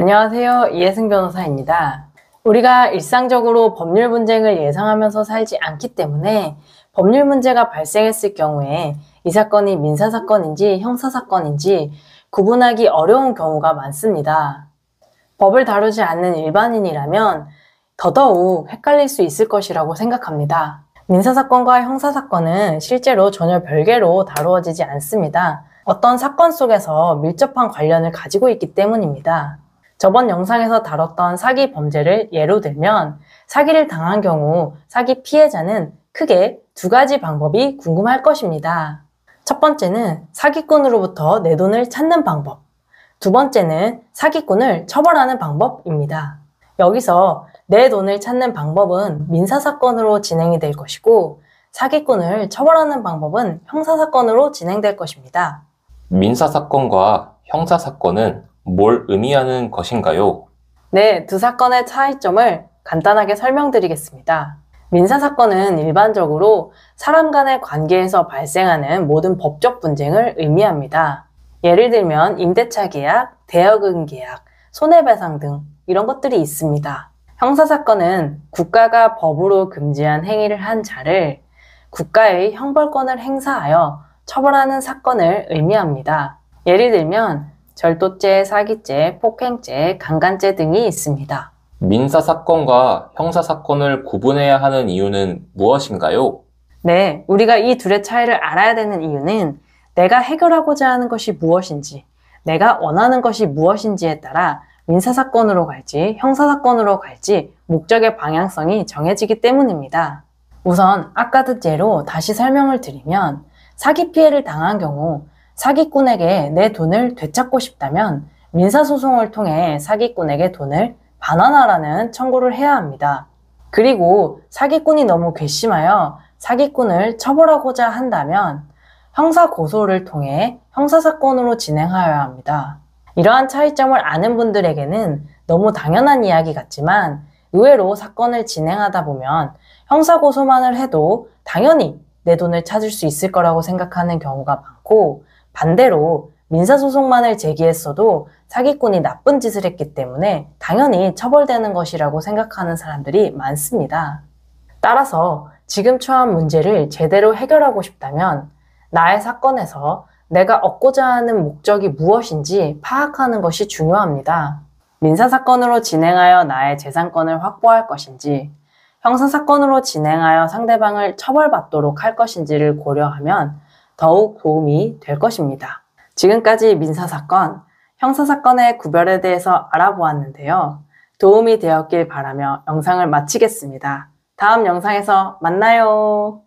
안녕하세요. 이혜승 변호사입니다. 우리가 일상적으로 법률 분쟁을 예상하면서 살지 않기 때문에 법률 문제가 발생했을 경우에 이 사건이 민사사건인지 형사사건인지 구분하기 어려운 경우가 많습니다. 법을 다루지 않는 일반인이라면 더더욱 헷갈릴 수 있을 것이라고 생각합니다. 민사사건과 형사사건은 실제로 전혀 별개로 다루어지지 않습니다. 어떤 사건 속에서 밀접한 관련을 가지고 있기 때문입니다. 저번 영상에서 다뤘던 사기 범죄를 예로 들면 사기를 당한 경우 사기 피해자는 크게 두 가지 방법이 궁금할 것입니다. 첫 번째는 사기꾼으로부터 내 돈을 찾는 방법, 두 번째는 사기꾼을 처벌하는 방법입니다. 여기서 내 돈을 찾는 방법은 민사사건으로 진행이 될 것이고 사기꾼을 처벌하는 방법은 형사사건으로 진행될 것입니다. 민사사건과 형사사건은 뭘 의미하는 것인가요? 네, 두 사건의 차이점을 간단하게 설명드리겠습니다. 민사사건은 일반적으로 사람 간의 관계에서 발생하는 모든 법적 분쟁을 의미합니다. 예를 들면 임대차 계약, 대여금 계약, 손해배상 등 이런 것들이 있습니다. 형사사건은 국가가 법으로 금지한 행위를 한 자를 국가의 형벌권을 행사하여 처벌하는 사건을 의미합니다. 예를 들면 절도죄, 사기죄, 폭행죄, 강간죄 등이 있습니다. 민사사건과 형사사건을 구분해야 하는 이유는 무엇인가요? 네, 우리가 이 둘의 차이를 알아야 되는 이유는 내가 해결하고자 하는 것이 무엇인지, 내가 원하는 것이 무엇인지에 따라 민사사건으로 갈지 형사사건으로 갈지 목적의 방향성이 정해지기 때문입니다. 우선 아까 든 예로 다시 설명을 드리면 사기 피해를 당한 경우 사기꾼에게 내 돈을 되찾고 싶다면 민사소송을 통해 사기꾼에게 돈을 반환하라는 청구를 해야 합니다. 그리고 사기꾼이 너무 괘씸하여 사기꾼을 처벌하고자 한다면 형사고소를 통해 형사사건으로 진행하여야 합니다. 이러한 차이점을 아는 분들에게는 너무 당연한 이야기 같지만 의외로 사건을 진행하다 보면 형사고소만을 해도 당연히 내 돈을 찾을 수 있을 거라고 생각하는 경우가 많고 반대로 민사소송만을 제기했어도 사기꾼이 나쁜 짓을 했기 때문에 당연히 처벌되는 것이라고 생각하는 사람들이 많습니다. 따라서 지금 처한 문제를 제대로 해결하고 싶다면 나의 사건에서 내가 얻고자 하는 목적이 무엇인지 파악하는 것이 중요합니다. 민사사건으로 진행하여 나의 재산권을 확보할 것인지 형사사건으로 진행하여 상대방을 처벌받도록 할 것인지를 고려하면 더욱 도움이 될 것입니다. 지금까지 민사사건, 형사사건의 구별에 대해서 알아보았는데요. 도움이 되었길 바라며 영상을 마치겠습니다. 다음 영상에서 만나요.